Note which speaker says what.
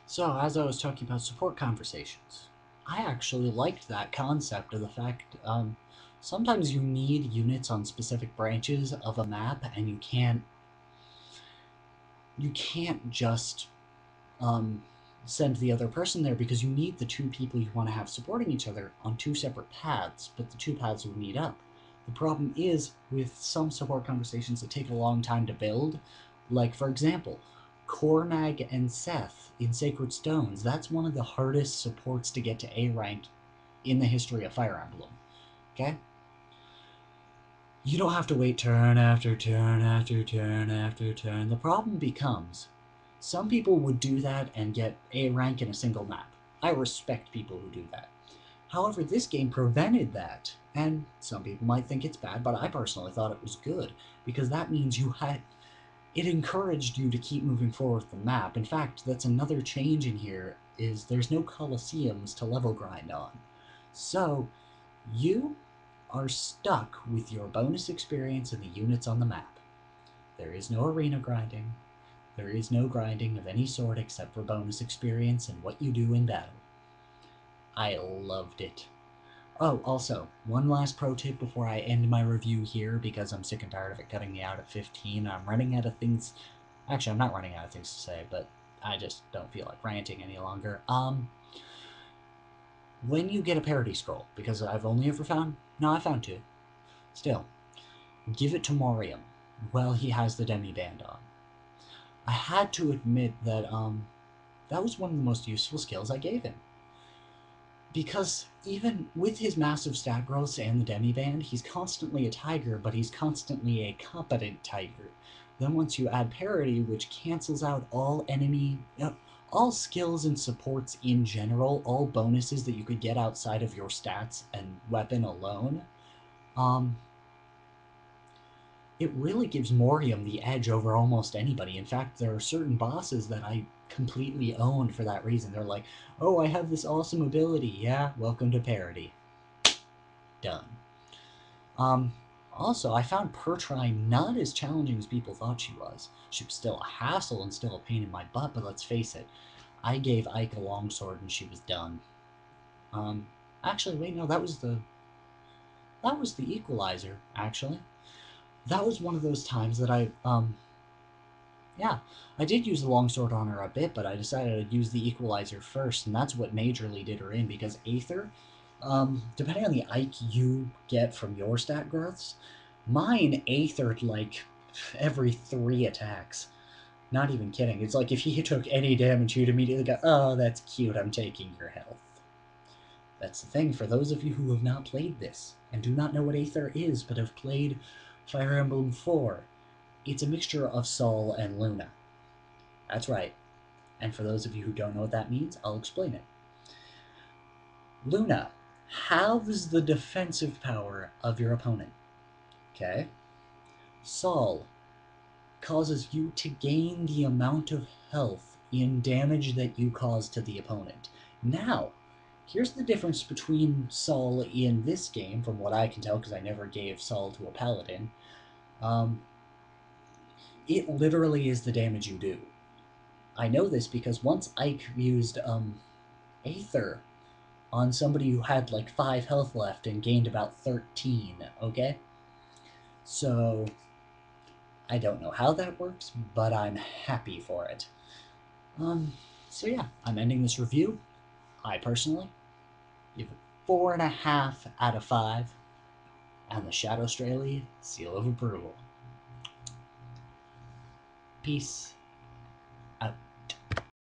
Speaker 1: So, as I was talking about support conversations, I actually liked that concept of the fact sometimes you need units on specific branches of a map, and you can't just um, send the other person there because you need the two people you want to have supporting each other on two separate paths, but the two paths will meet up. The problem is with some support conversations that take a long time to build, like for example, Cormag and Seth in Sacred Stones. That's one of the hardest supports to get to A rank in the history of Fire Emblem. Okay? You don't have to wait turn after turn after turn after turn. The problem becomes some people would do that and get A rank in a single map. I respect people who do that. However, this game prevented that, and some people might think it's bad, but I personally thought it was good, because that means it encouraged you to keep moving forward with the map. In fact, that's another change in here, is there's no coliseums to level grind on. So, you are stuck with your bonus experience and the units on the map. There is no arena grinding. There is no grinding of any sort except for bonus experience and what you do in battle. I loved it. Oh, also, one last pro tip before I end my review here, because I'm sick and tired of it cutting me out at 15. I'm running out of things. Actually, I'm not running out of things to say, but I just don't feel like ranting any longer. When you get a parody scroll, because I've only ever found. No, I found two. Still, give it to Morium while he has the demi band on. I had to admit that that was one of the most useful skills I gave him. Because even with his massive stat growth and the demi band, he's constantly a tiger, but he's constantly a competent tiger. Then once you add parity, which cancels out all all skills and supports in general, all bonuses that you could get outside of your stats and weapon alone, um, it really gives Morium the edge over almost anybody. In fact, there are certain bosses that I completely owned for that reason. They're like, oh, I have this awesome ability. Yeah, welcome to parody. Done. Also, I found Pertrine not as challenging as people thought she was. She was still a hassle and still a pain in my butt, but let's face it, I gave Ike a longsword and she was done. Actually, wait, no, that was the equalizer, actually. That was one of those times that yeah, I did use the longsword on her a bit, but I decided to use the equalizer first, and that's what majorly did her in, because Aether, depending on the Ike you get from your stat growths, mine Aethered like every 3 attacks. Not even kidding. It's like if he took any damage, you'd immediately go, oh, that's cute, I'm taking your health. That's the thing, for those of you who have not played this, and do not know what Aether is, but have played Fire Emblem 4, it's a mixture of Sol and Luna. That's right. And for those of you who don't know what that means, I'll explain it. Luna halves the defensive power of your opponent. Okay? Sol causes you to gain the amount of health in damage that you cause to the opponent. Now, here's the difference between Sol in this game, from what I can tell, because I never gave Sol to a paladin. It literally is the damage you do. I know this because once Ike used Aether on somebody who had like 5 health left and gained about 13, okay? So, I don't know how that works, but I'm happy for it. So yeah, I'm ending this review. I personally give it 4.5 out of 5, and the Shadow Straley seal of approval. Peace.